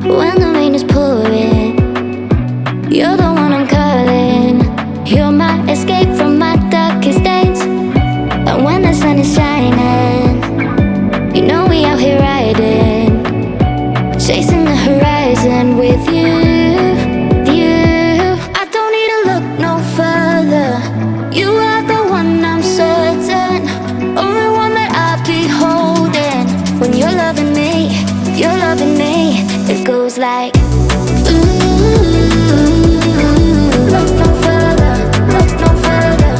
when the rain is pouring. You're the one I'm calling. You're my escape from my darkest days. And when the sun is shining, you know we out here riding, chasing the horizon with you. I don't need to look no further. You are the one I'm certain, only one that I'll be holding. When you're loving me, you're loving me. It goes like look no further, look no further.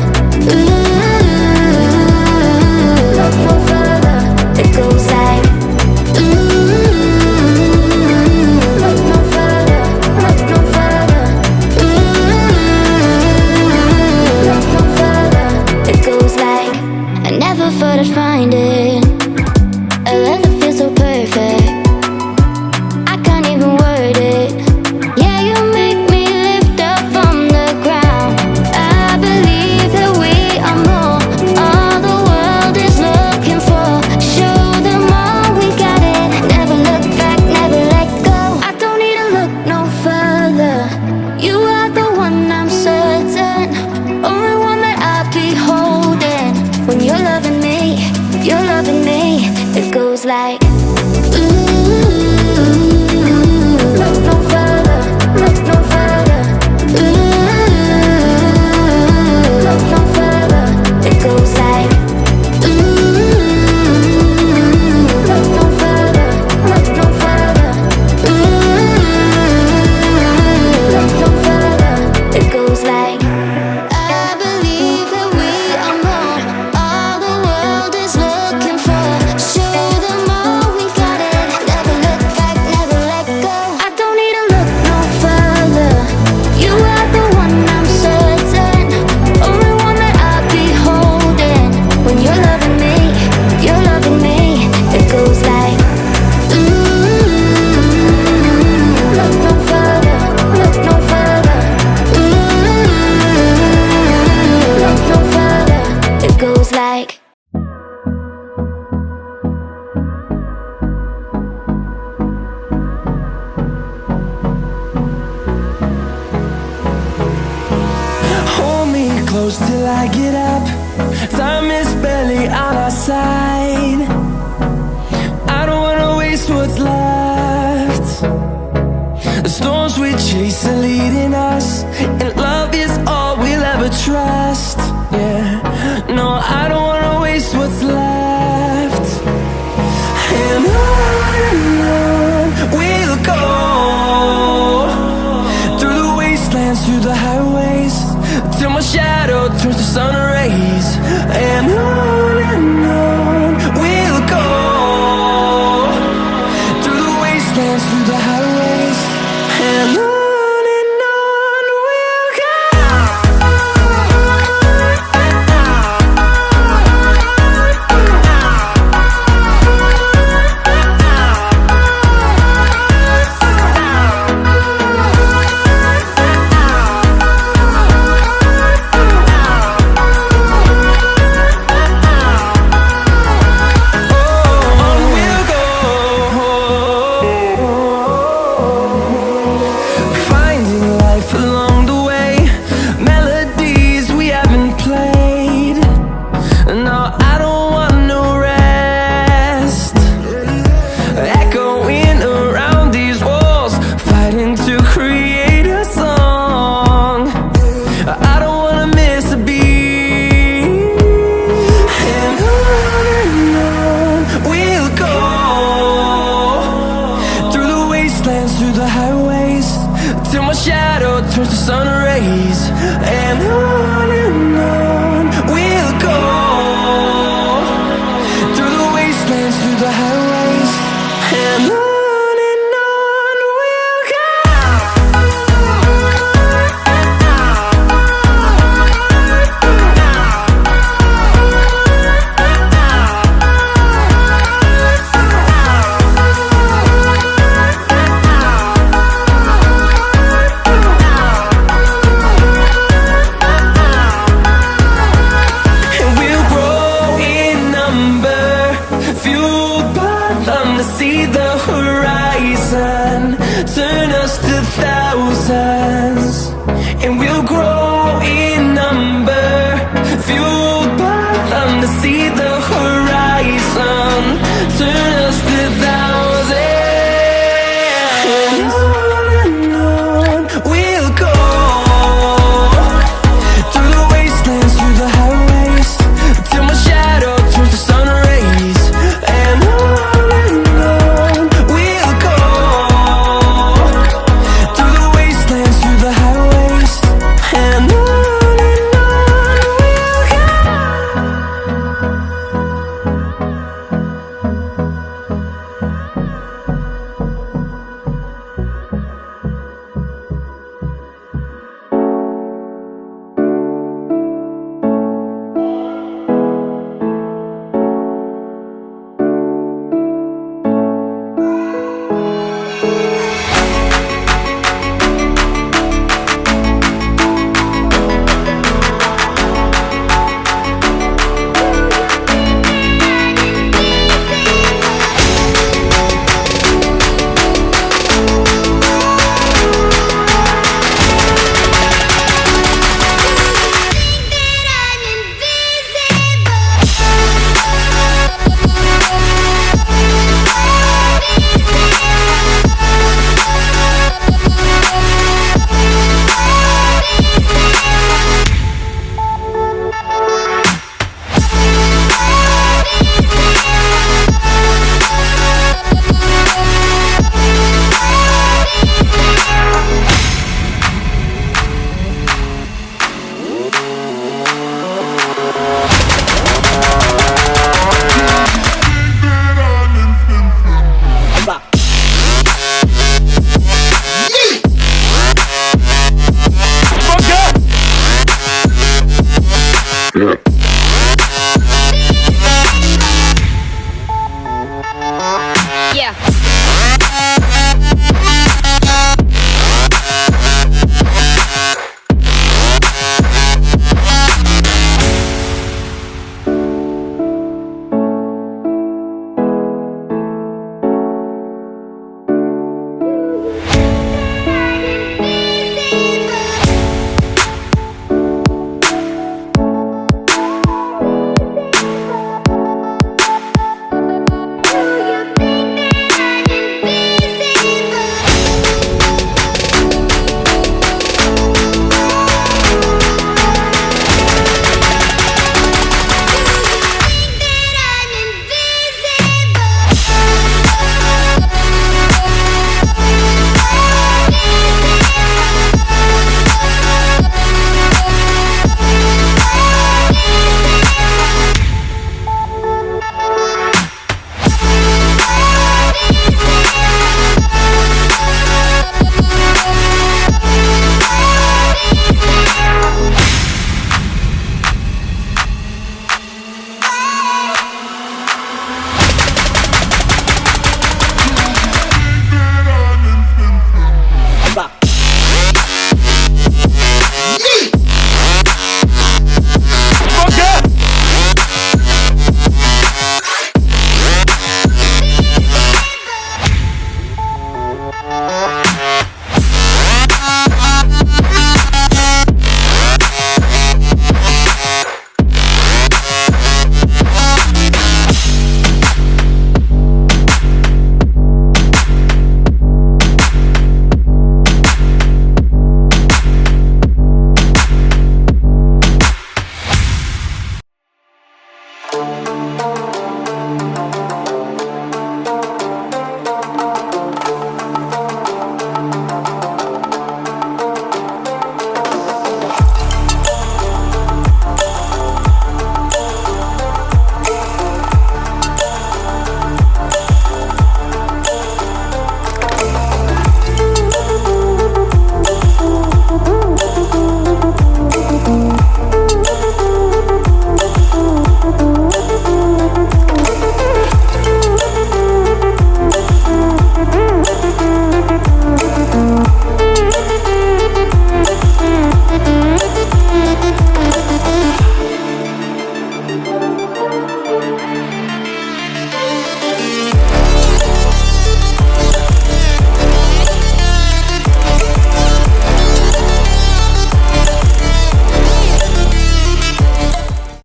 Look no further. It goes like look no further, look no further. Look no further. It goes like I never thought I'd find it, a love that feels so perfect. I can't even word it. Yeah, you make me lift up from the ground. I believe that we are more, all the world is looking for. Show them all we got it. Never look back, never let go. I don't need to look no further. You are the one I'm certain, only one that I'll be holding. When you're loving me, you're loving me. It goes like look no further, look no further. Look no further. It goes like look no further, look no further. Look no further. It goes like I believe that we are more, all the world is looking for. Show them all we got it. Never look back, never let go. I don't need to look no further. You are the one I'm certain, only one that I'll be holding. When you're loving me, you're loving me. It goes like look no further, look no further. Look no further. It goes like hold me close till I get up. Time is barely on our side. I don't wanna waste what's left. The storms we chase are leading us, and love is all we'll ever trust. Yeah, no, I don't wanna waste what's left. And on we'll go, through the wastelands, through the highways, till my shadow turns to sun rays. And on we'll go, through the wastelands, through the highways. And on we'll go. Through the highways, till my shadow turns to sun rays. And on